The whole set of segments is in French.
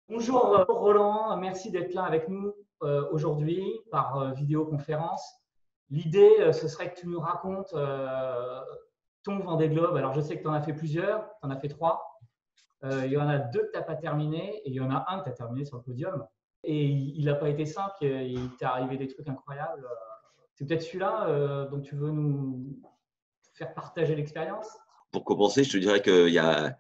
Bonjour Roland, merci d'être là avec nous aujourd'hui par vidéoconférence. L'idée, ce serait que tu nous racontes ton Vendée Globe. Alors je sais que tu en as fait plusieurs, tu en as fait trois. Il y en a deux que tu n'as pas terminé et il y en a un que tu as terminé sur le podium. Et il n'a pas été simple, il t'est arrivé des trucs incroyables. C'est peut-être celui-là dont tu veux nous faire partager l'expérience? Pour commencer, je te dirais qu'il y a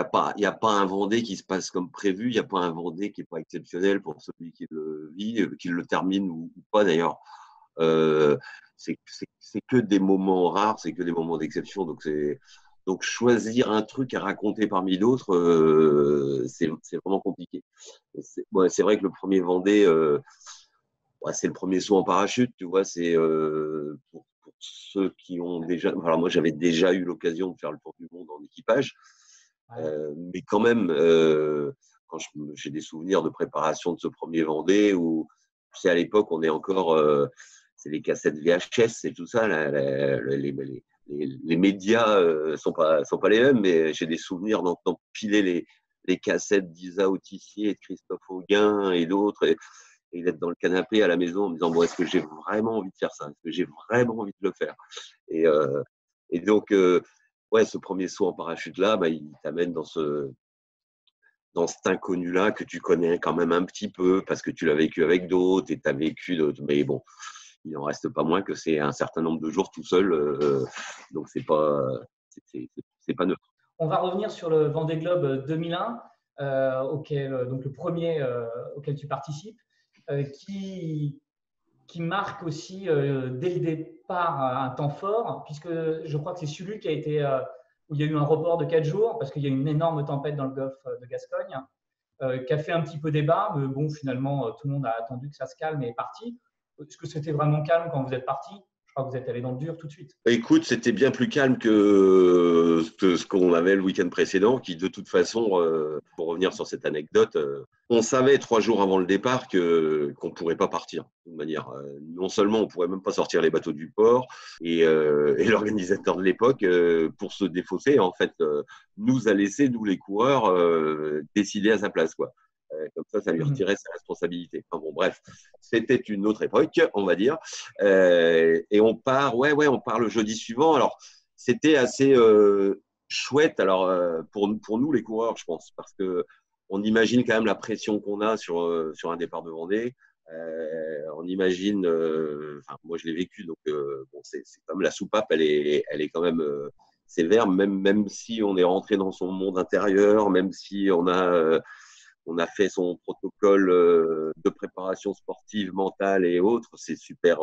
pas un Vendée qui se passe comme prévu. Il n'y a pas un Vendée qui n'est pas exceptionnel pour celui qui le vit, qu'il le termine ou pas d'ailleurs. Euh, c'est que des moments rares, c'est que des moments d'exception. Donc choisir un truc à raconter parmi d'autres, c'est vraiment compliqué. C'est vrai que le premier Vendée, ouais, c'est le premier saut en parachute, tu vois. C'est pour ceux qui ont déjà. Alors moi, j'avais déjà eu l'occasion de faire le tour du monde en équipage. Ouais. Mais quand même, quand j'ai des souvenirs de préparation de ce premier Vendée où, tu sais, à l'époque, on est encore, c'est les cassettes VHS et tout ça, les médias sont pas les mêmes, mais j'ai des souvenirs d'empiler les cassettes d'Isa Autissier et de Christophe Auguin et d'autres, et d'être dans le canapé à la maison en me disant, bon, est-ce que j'ai vraiment envie de faire ça? Est-ce que j'ai vraiment envie de le faire? Et, euh, et donc, ouais, ce premier saut en parachute-là, bah, il t'amène dans cet inconnu-là que tu connais quand même un petit peu parce que tu l'as vécu avec d'autres et tu as vécu d'autres. Mais bon, il n'en reste pas moins que c'est un certain nombre de jours tout seul. Donc, c'est pas neutre. On va revenir sur le Vendée Globe 2001, donc le premier auquel tu participes, qui marque aussi dès le départ un temps fort, puisque je crois que c'est celui qui a été où il y a eu un report de 4 jours parce qu'il y a eu une énorme tempête dans le golfe de Gascogne, qui a fait un petit peu débat, mais bon, finalement, tout le monde a attendu que ça se calme et est parti. Est-ce que c'était vraiment calme quand vous êtes parti? Je crois que vous êtes allé dans le dur tout de suite. Écoute, c'était bien plus calme que ce qu'on avait le week-end précédent, qui de toute façon, pour revenir sur cette anecdote, on savait 3 jours avant le départ qu'on ne pourrait pas partir. De toute manière, non seulement on ne pourrait même pas sortir les bateaux du port, et l'organisateur de l'époque, pour se défausser, en fait, nous a laissé, nous les coureurs, décider à sa place, quoi. Comme ça lui retirait sa responsabilité. Enfin bon, bref, c'était une autre époque, on va dire. Et on part, ouais, on part le jeudi suivant. Alors, c'était assez chouette. Alors, pour nous, les coureurs, je pense, parce que on imagine quand même la pression qu'on a sur un départ de Vendée. On imagine, enfin, moi je l'ai vécu, donc bon, c'est comme la soupape, elle est quand même sévère, même si on est rentré dans son monde intérieur, même si on a fait son protocole de préparation sportive, mentale et autres. C'est super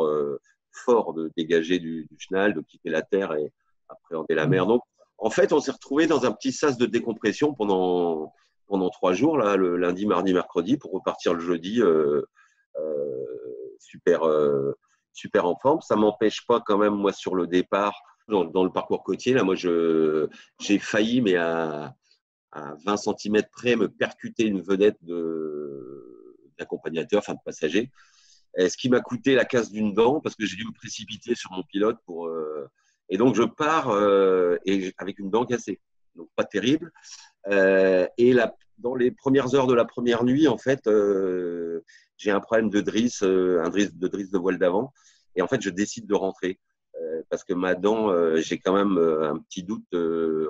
fort de dégager du chenal, de quitter la terre et appréhender la mer. Donc, en fait, on s'est retrouvé dans un petit sas de décompression pendant 3 jours, là, le lundi, mardi, mercredi, pour repartir le jeudi super, super en forme. Ça m'empêche pas quand même, moi, sur le départ, dans le parcours côtier, là, moi, j'ai failli, mais à 20 centimètres près, me percuter une vedette d'accompagnateur, enfin de passager. Ce qui m'a coûté la casse d'une dent parce que j'ai dû me précipiter sur mon pilote et donc je pars avec une dent cassée. Donc pas terrible. Dans les premières heures de la première nuit, en fait, j'ai un problème de drisse, de drisse de voile d'avant. Et en fait, je décide de rentrer parce que ma dent, j'ai quand même un petit doute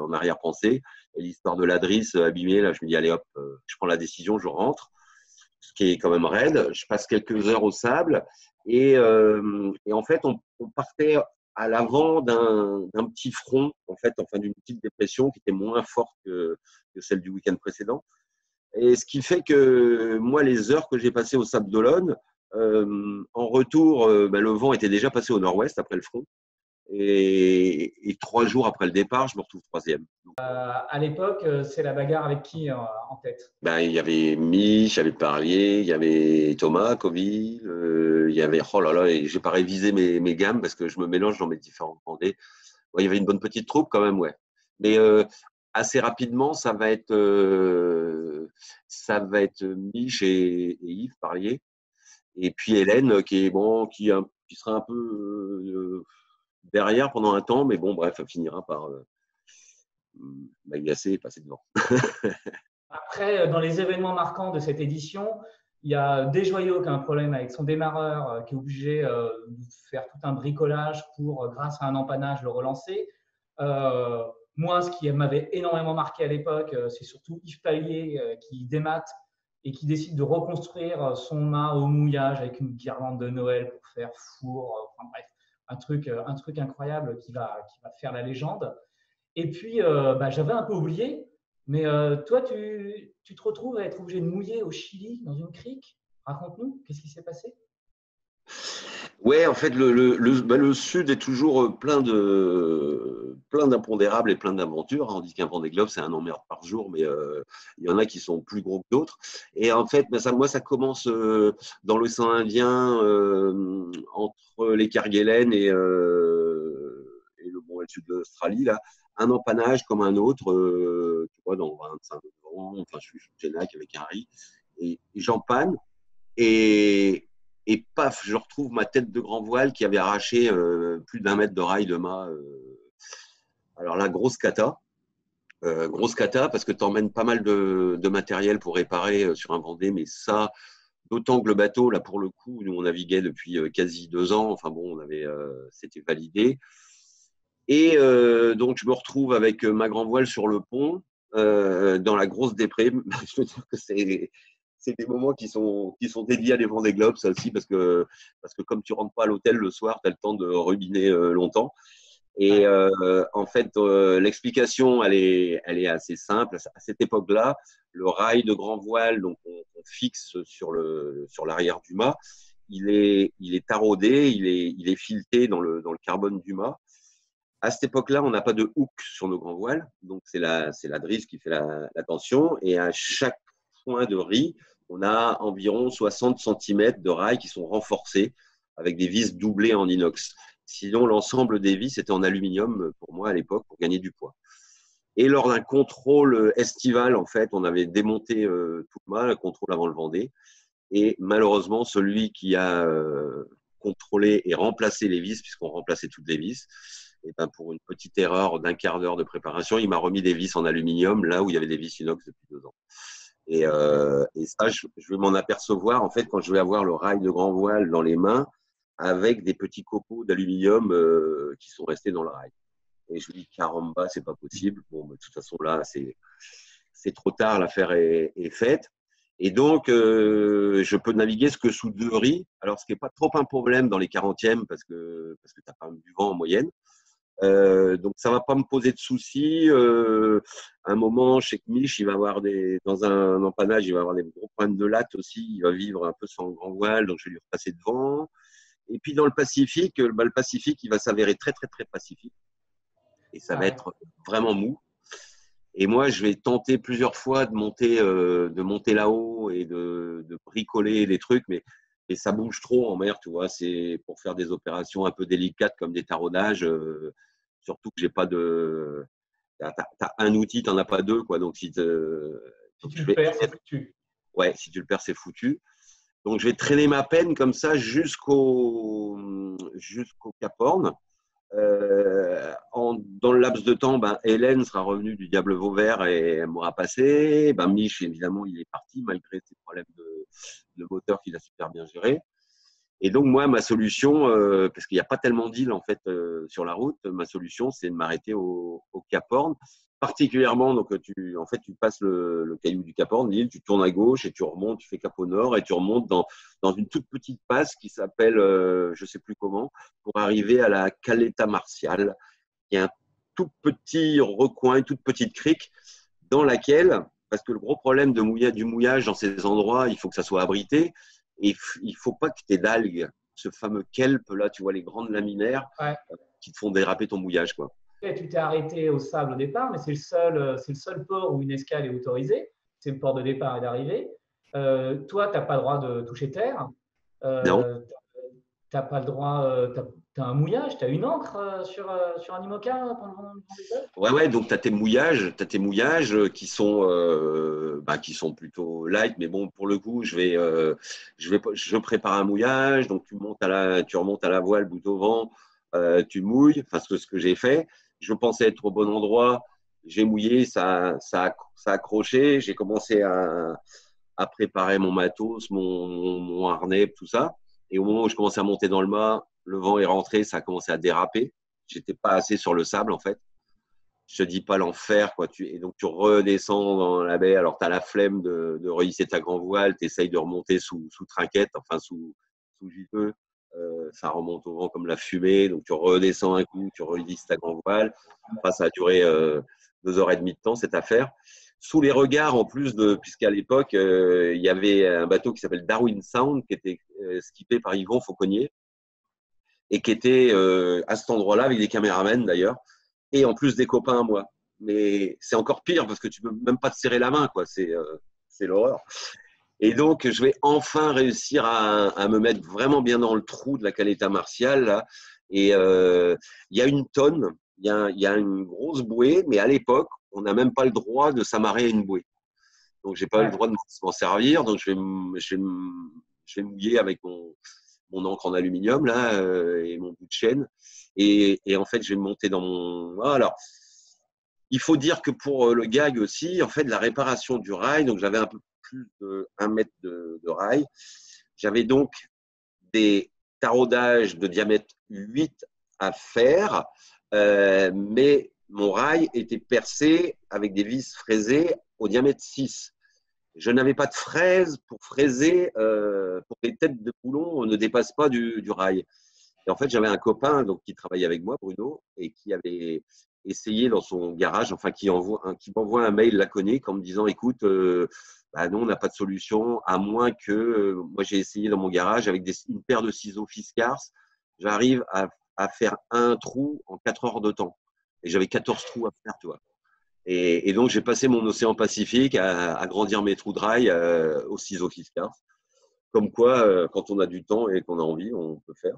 en arrière-pensée. Et l'histoire de la drisse abîmée, là, je me dis, allez hop, je prends la décision, je rentre, ce qui est quand même raide. Je passe quelques heures au sable et en fait, on partait à l'avant d'un petit front, en fait, enfin d'une petite dépression qui était moins forte que celle du week-end précédent. Et ce qui fait que moi, les heures que j'ai passées au Sable d'Olonne, en retour, le vent était déjà passé au nord-ouest après le front. Et 3 jours après le départ, je me retrouve troisième. À l'époque, c'est la bagarre avec qui en tête? Ben, il y avait Mich, il y avait Parlier, il y avait Thomas, Coville, il y avait, oh là là, et j'ai pas révisé mes gammes parce que je me mélange dans mes différents Vendées. Ouais, il y avait une bonne petite troupe quand même, ouais. Mais assez rapidement, ça va être Mich et Yves Parlier. Et puis Hélène, qui est bon, qui sera un peu derrière pendant un temps, mais bon, bref, elle finira par m'agacer et passer devant. après, dans les événements marquants de cette édition, il y a Desjoyaux qui a un problème avec son démarreur, qui est obligé de faire tout un bricolage pour, grâce à un empannage, le relancer. Moi, ce qui m'avait énormément marqué à l'époque, c'est surtout Yves Pallier qui démate et qui décide de reconstruire son mât au mouillage avec une guirlande de Noël pour faire four. Enfin bref, un truc incroyable qui va faire la légende. Et puis, j'avais un peu oublié, mais toi, tu te retrouves à être obligé de mouiller au Chili dans une crique. Raconte-nous, qu'est-ce qui s'est passé? Ouais, en fait, le Sud est toujours plein d'impondérables et plein d'aventures. On dit qu'un Vendée Globe, c'est un emmerde par jour, mais il y en a qui sont plus gros que d'autres. Et en fait, moi, ça commence dans l'océan Indien, entre les Kerguelen et le sud de l'Australie, là. Un empannage comme un autre, tu vois, dans 25 degrés. Enfin, je suis chez Genac avec un riz, et j'empanne. Et paf, je retrouve ma tête de grand voile qui avait arraché plus d'1 mètre de rail de mât. Alors là, grosse cata. Grosse cata parce que tu emmènes pas mal de matériel pour réparer sur un Vendée, mais ça, d'autant que le bateau, là, pour le coup, nous, on naviguait depuis quasi 2 ans. Enfin bon, c'était validé. Et donc, je me retrouve avec ma grand voile sur le pont, dans la grosse déprime. Je veux dire que c'est des moments qui sont dédiés à des Vendée Globes, ça aussi, parce que comme tu rentres pas à l'hôtel le soir, tu as le temps de rubiner longtemps. Et en fait, l'explication, elle est assez simple. À cette époque-là, le rail de grand voile, donc on fixe sur l'arrière du mât, il est taraudé, il est fileté dans le carbone du mât. À cette époque-là, on n'a pas de hook sur nos grands voiles, donc c'est la drisse qui fait la tension. Et à chaque point de riz, on a environ 60 cm de rails qui sont renforcés avec des vis doublées en inox. Sinon, l'ensemble des vis était en aluminium pour moi à l'époque pour gagner du poids. Et lors d'un contrôle estival, en fait, on avait démonté tout le mât, le contrôle avant le Vendée. Et malheureusement, celui qui a contrôlé et remplacé les vis, puisqu'on remplaçait toutes les vis, et ben pour une petite erreur d'1 quart d'heure de préparation, il m'a remis des vis en aluminium là où il y avait des vis inox depuis 2 ans. Et ça, je vais m'en apercevoir en fait quand je vais avoir le rail de grand voile dans les mains avec des petits copeaux d'aluminium qui sont restés dans le rail. Et je me dis caramba, c'est pas possible. Bon, de toute façon là, c'est trop tard, l'affaire est faite. Et donc, je peux naviguer ce que sous 2 riz. Alors, ce qui n'est pas trop un problème dans les 40e parce que tu as quand même du vent en moyenne. Donc, ça ne va pas me poser de soucis. À un moment, chez Mich, il va avoir dans un empannage, il va avoir des gros problèmes de latte aussi. Il va vivre un peu sans grand voile, donc je vais lui repasser devant. Et puis, dans le Pacifique, le Pacifique, il va s'avérer très, très, très pacifique. Et ça va être vraiment mou. Et moi, je vais tenter plusieurs fois de monter là-haut et de bricoler des trucs, mais ça bouge trop en mer, tu vois. C'est pour faire des opérations un peu délicates comme des taraudages. Surtout que j'ai pas de. T'as un outil, t'en as pas 2, quoi. Donc si tu le perds, c'est foutu. Ouais, si tu le perds, c'est foutu. Donc je vais traîner ma peine comme ça jusqu'au Cap Horn. Dans le laps de temps, Hélène sera revenue du Diable Vauvert et elle m'aura passé. Mich, évidemment, il est parti malgré ses problèmes de moteur qu'il a super bien géré. Et donc, moi, ma solution, parce qu'il n'y a pas tellement d'îles en fait sur la route, ma solution, c'est de m'arrêter au Cap Horn. Particulièrement, donc tu passes le caillou du Cap Horn, l'île, tu tournes à gauche et tu remontes, tu fais cap au nord et tu remontes dans une toute petite passe qui s'appelle, je ne sais plus comment, pour arriver à la Caleta Martial, qui est un tout petit recoin, une toute petite crique dans laquelle, parce que le gros problème du mouillage dans ces endroits, il faut que ça soit abrité et il ne faut pas que tu aies d'algues, ce fameux kelp, là, tu vois, les grandes laminaires qui te font déraper ton mouillage, quoi. Tu t'es arrêté au sable au départ, mais c'est le seul port où une escale est autorisée. C'est le port de départ et d'arrivée. Toi, tu n'as pas le droit de toucher terre. Non. Tu n'as pas le droit. Tu as un mouillage, tu as une encre sur un IMOCA pendant des heures. Ouais, donc tu as tes mouillages qui sont plutôt light, mais bon, pour le coup, je prépare un mouillage, donc tu remontes à la voile, bout au vent, tu mouilles, enfin ce que j'ai fait. Je pensais être au bon endroit, J'ai mouillé, ça a accroché. J'ai commencé à préparer mon matos, mon harnais, tout ça. Et au moment où je commençais à monter dans le mât, le vent est rentré, ça a commencé à déraper. J'étais pas assez sur le sable, en fait. Je te dis pas l'enfer, quoi. Et donc, tu redescends dans la baie. Alors, tu as la flemme de rehisser ta grand voile. Tu essayes de remonter sous trinquette, enfin, sous giveux. Ça remonte au vent comme la fumée. Donc, tu redescends un coup, tu rehisses ta grand voile. Enfin, ça a duré 2 heures et demie de temps, cette affaire. Sous les regards, en plus puisqu'à l'époque, il y avait un bateau qui s'appelle Darwin Sound, qui était skippé par Yvon Fauconnier et qui était à cet endroit-là avec des caméramens d'ailleurs, et en plus des copains à moi. Mais c'est encore pire parce que tu peux même pas te serrer la main, quoi. C'est l'horreur. Et donc, je vais enfin réussir à me mettre vraiment bien dans le trou de la caleta martiale, là. Et il y a une tonne, il y a une grosse bouée, mais à l'époque, on n'a même pas le droit de s'amarrer à une bouée. Donc, j'ai pas eu le droit de m'en servir. Donc, je vais mouiller avec mon encre en aluminium là et mon bout de chaîne. Et en fait, je vais monter dans mon. Alors, il faut dire que pour le gag aussi, en fait, la réparation du rail, donc j'avais un peu plus de 1 mètre de rail. J'avais donc des taraudages de diamètre 8 à faire, mais mon rail était percé avec des vis fraisées au diamètre 6. Je n'avais pas de fraise pour fraiser, pour que les têtes de boulon ne dépassent pas du rail. Et en fait, j'avais un copain donc, qui travaillait avec moi, Bruno, et qui avait essayé dans son garage, enfin, qui m'envoie un mail laconique en me disant, écoute, bah non, on n'a pas de solution, à moins que, moi j'ai essayé dans mon garage avec une paire de ciseaux Fiskars, j'arrive à faire un trou en 4 heures de temps. Et j'avais 14 trous à faire, tu vois. Et donc, j'ai passé mon océan Pacifique à agrandir mes trous de rail aux ciseaux Fiskars. Comme quoi, quand on a du temps et qu'on a envie, on peut faire.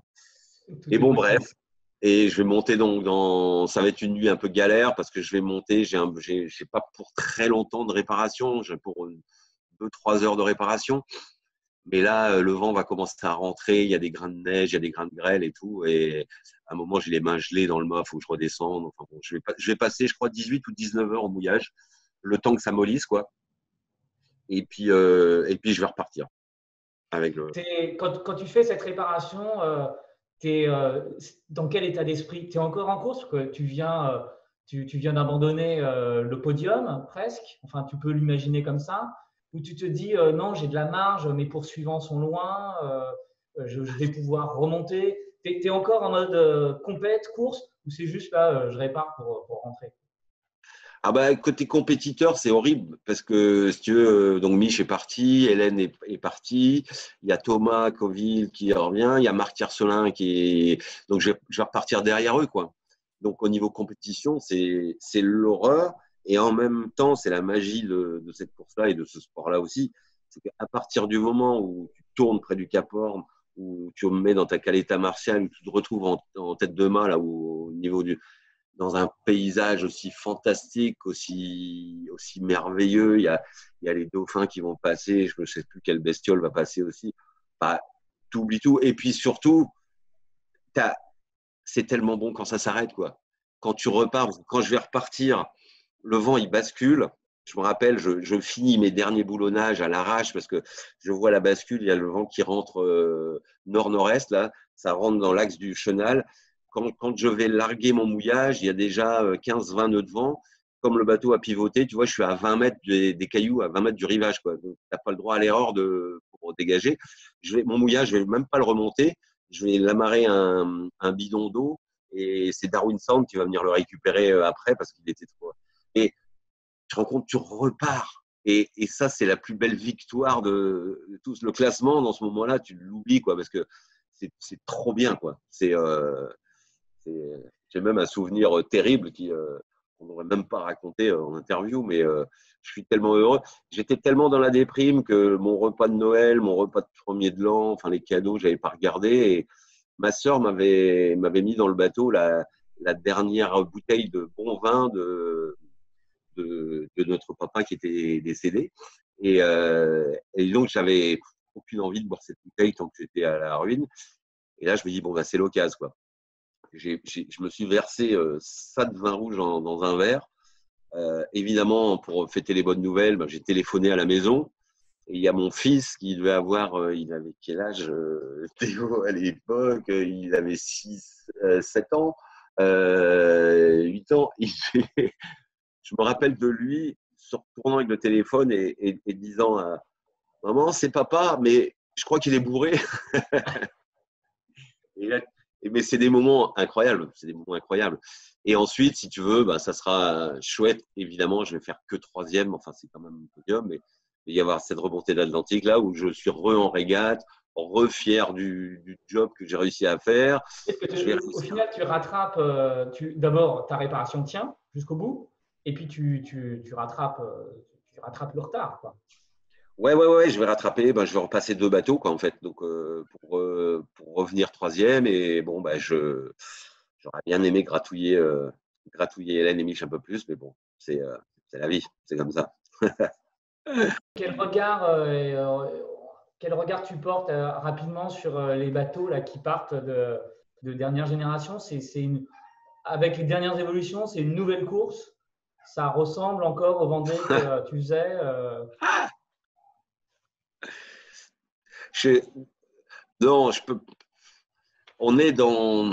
Tout Et est bon, possible. bref. Et je vais monter donc ça va être une nuit un peu galère parce que je vais monter. J'ai pas pour très longtemps de réparation. J'ai pour 2-3 heures de réparation. Mais là, le vent va commencer à rentrer. Il y a des grains de neige, il y a des grains de grêle et tout. Et à un moment, j'ai les mains gelées dans le mât. Il faut que je redescende. Enfin, bon, je vais passer, je crois, 18 ou 19 heures en mouillage. Le temps que ça mollisse, quoi. Et puis je vais repartir avec le. Quand tu fais cette réparation, tu es dans quel état d'esprit? Tu es encore en course? Parce que tu viens d'abandonner le podium presque. Enfin, tu peux l'imaginer comme ça. Ou tu te dis non, j'ai de la marge, mes poursuivants sont loin, je vais pouvoir remonter. Tu es encore en mode compète, course, ou c'est juste là, je répare pour rentrer? Ah bah, côté compétiteur, c'est horrible parce que si tu veux, donc Mich est parti, Hélène est partie, il y a Thomas Coville qui revient, il y a Marc Tiercelin qui est. Donc je vais repartir derrière eux, quoi. Donc au niveau compétition, c'est l'horreur et en même temps, c'est la magie de cette course-là et de ce sport-là aussi. C'est qu'à partir du moment où tu tournes près du Cap Horn, où tu mets dans ta caleta martiale, où tu te retrouves en tête de mât, là, au niveau dans un paysage aussi fantastique, aussi merveilleux. Il y a les dauphins qui vont passer, je ne sais plus quelle bestiole va passer aussi. Bah, tu oublies tout. Et puis surtout, c'est tellement bon quand ça s'arrête, quoi. Quand tu repars, quand je vais repartir, le vent, il bascule. Je me rappelle, je finis mes derniers boulonnages à l'arrache parce que je vois la bascule, il y a le vent qui rentre nord-nord-est, là, ça rentre dans l'axe du chenal. Quand je vais larguer mon mouillage, il y a déjà 15-20 nœuds de vent. Comme le bateau a pivoté, tu vois, je suis à 20 mètres des cailloux, à 20 mètres du rivage, quoi. Donc, tu n'as pas le droit à l'erreur pour dégager. Mon mouillage, je ne vais même pas le remonter. Je vais l'amarrer un bidon d'eau et c'est Darwin Sound qui va venir le récupérer après parce qu'il était trop. Et tu te rends compte, tu repars. Et ça, c'est la plus belle victoire de tous. Le classement, dans ce moment-là, tu l'oublies, quoi, parce que c'est trop bien, quoi. J'ai même un souvenir terrible qu'on n'aurait même pas raconté en interview, mais je suis tellement heureux. J'étais tellement dans la déprime que mon repas de Noël, mon repas de premier de l'an, enfin les cadeaux, je n'avais pas regardé. Et ma sœur m'avait mis dans le bateau la dernière bouteille de bon vin de notre papa qui était décédé. Et donc, j'avais aucune envie de boire cette bouteille tant que j'étais à la ruine. Et là, je me dis, bon, bah, c'est l'occasion, quoi. Je me suis versé ça de vin rouge dans un verre. Évidemment, pour fêter les bonnes nouvelles, ben, j'ai téléphoné à la maison. Et il y a mon fils qui devait avoir, il avait quel âge, Théo, à l'époque? Il avait 7 ans, 8 ans. Je me rappelle de lui se retournant avec le téléphone et disant à maman, c'est papa, mais je crois qu'il est bourré. Et là, mais c'est des moments incroyables. C'est des moments incroyables. Et ensuite, si tu veux, ben, ça sera chouette. Évidemment, je vais faire que troisième. Enfin, c'est quand même un podium, mais il va y avoir cette remontée de l'Atlantique là où je suis en régate, fier du job que j'ai réussi à faire. Au final, tu rattrapes, d'abord, ta réparation tient jusqu'au bout, et puis tu rattrapes le retard, quoi. Ouais, je vais rattraper. Ben, je vais repasser 2 bateaux, quoi, en fait. Donc, pour revenir troisième. Et bon, ben, j'aurais bien aimé gratouiller Hélène et Mich un peu plus, mais bon, c'est la vie, c'est comme ça. Quel regard, quel regard tu portes rapidement sur les bateaux là, qui partent de dernière génération? Avec les dernières évolutions, c'est une nouvelle course. Ça ressemble encore au Vendée que tu faisais. Je- non, je peux. On est dans,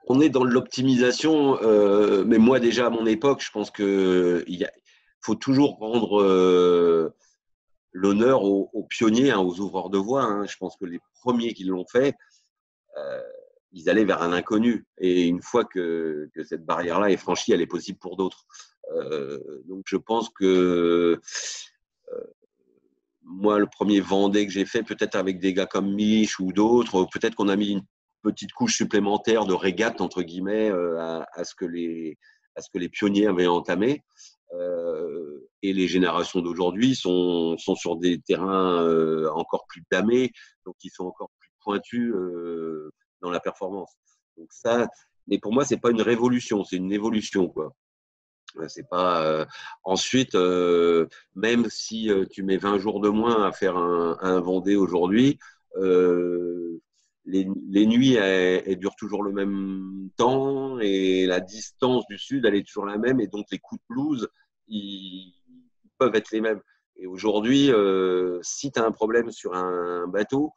on est dans l'optimisation, mais moi déjà à mon époque, je pense que faut toujours rendre l'honneur aux pionniers, hein, aux ouvreurs de voie. Hein. Je pense que les premiers qui l'ont fait, euh, ils allaient vers un inconnu. Et une fois que cette barrière-là est franchie, elle est possible pour d'autres. Donc je pense que moi, le premier Vendée que j'ai fait, peut-être avec des gars comme Mich ou d'autres, peut-être qu'on a mis une petite couche supplémentaire de régate, entre guillemets, à ce que les pionniers avaient entamé. Et les générations d'aujourd'hui sont sur des terrains encore plus damés, donc ils sont encore plus pointus dans la performance. Donc ça, mais pour moi, c'est pas une révolution, c'est une évolution, quoi. C'est pas ensuite, même si tu mets 20 jours de moins à faire un Vendée aujourd'hui, les nuits elles durent toujours le même temps et la distance du sud elle est toujours la même et donc les coups de blues ils peuvent être les mêmes. Et aujourd'hui, si tu as un problème sur un bateau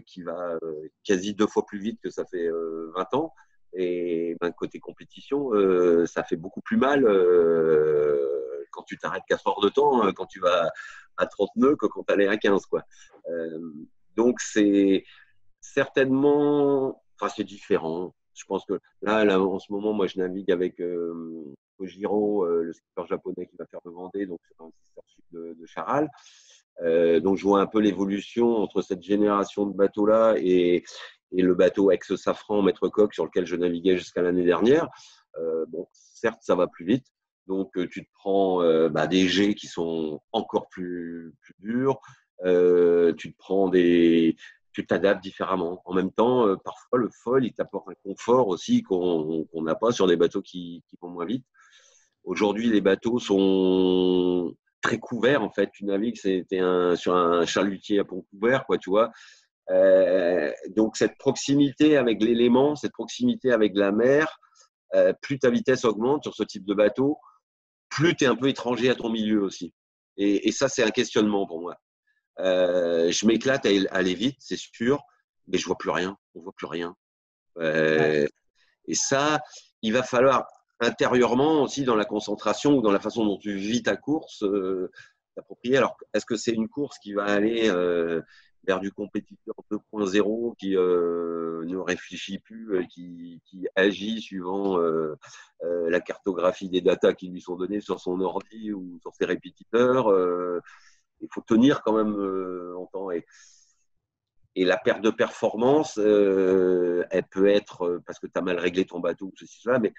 qui va quasi 2 fois plus vite que ça fait 20 ans, et ben, côté compétition, ça fait beaucoup plus mal quand tu t'arrêtes 4 heures de temps, quand tu vas à 30 nœuds que quand tu allais à 15. Quoi. Euh, donc, c'est certainement, enfin, c'est différent. Je pense que là, en ce moment, moi, je navigue avec Kojiro, le skipper japonais qui va faire le Vendée, donc c'est un skipper sud de Charal. Donc, je vois un peu l'évolution entre cette génération de bateaux-là et le bateau ex-Safran Maître Coq sur lequel je naviguais jusqu'à l'année dernière. Bon, certes, ça va plus vite. Donc, tu te prends des jets qui sont encore plus durs. Tu te prends tu t'adaptes différemment. En même temps, parfois, le foil, il t'apporte un confort aussi qu'on n'a pas sur des bateaux qui vont moins vite. Aujourd'hui, les bateaux sont très couverts. En fait, tu navigues, sur un chalutier à pont couvert, quoi, tu vois. Donc, cette proximité avec l'élément, cette proximité avec la mer, plus ta vitesse augmente sur ce type de bateau, plus tu es un peu étranger à ton milieu aussi. Et ça, c'est un questionnement pour moi. Je m'éclate à aller vite, c'est sûr, mais je vois plus rien. On voit plus rien. Ouais. Et ça, il va falloir intérieurement aussi dans la concentration ou dans la façon dont tu vis ta course, t'approprier. Alors, est-ce que c'est une course qui va aller vers du compétiteur 2.0 qui ne réfléchit plus, qui agit suivant la cartographie des datas qui lui sont données sur son ordi ou sur ses répétiteurs. Il faut tenir quand même longtemps. Et la perte de performance, elle peut être parce que tu as mal réglé ton bateau ou ceci, cela, mais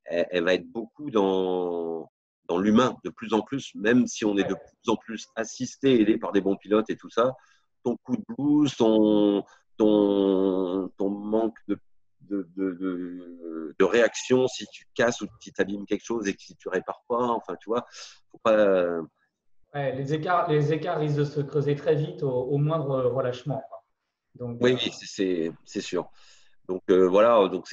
elle va être beaucoup dans l'humain de plus en plus, même si on est de plus en plus assisté, aidé par des bons pilotes et tout ça. Ton coup de blues, ton manque de réaction si tu casses ou si tu abîmes quelque chose et que si tu répares pas, enfin, tu vois, faut pas. Ouais, les écarts risquent de se creuser très vite au moindre relâchement, quoi. Donc, Oui, c'est sûr. Donc voilà, donc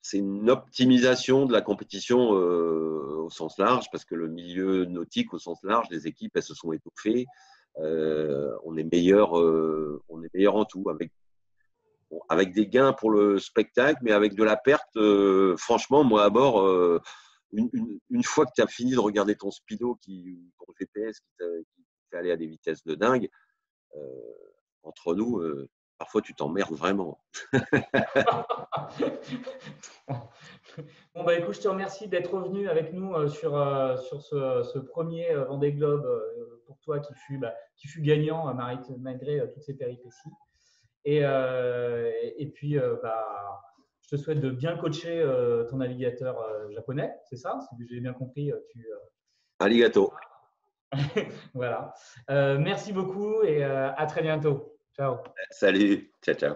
c'est une optimisation de la compétition au sens large, parce que le milieu nautique au sens large, les équipes, elles se sont étoffées. On est meilleur en tout, avec des gains pour le spectacle, mais avec de la perte. Franchement, moi, à bord, une fois que tu as fini de regarder ton speedo, ton GPS qui fait aller à des vitesses de dingue, entre nous, parfois tu t'emmerdes vraiment. Bon, bah, écoute, je te remercie d'être revenu avec nous sur ce premier Vendée Globe pour toi qui fut gagnant malgré toutes ces péripéties. Et puis, je te souhaite de bien coacher ton navigateur japonais, c'est ça? Si j'ai bien compris, Arigato. voilà. Merci beaucoup et à très bientôt. Ciao. Salut. Ciao, ciao.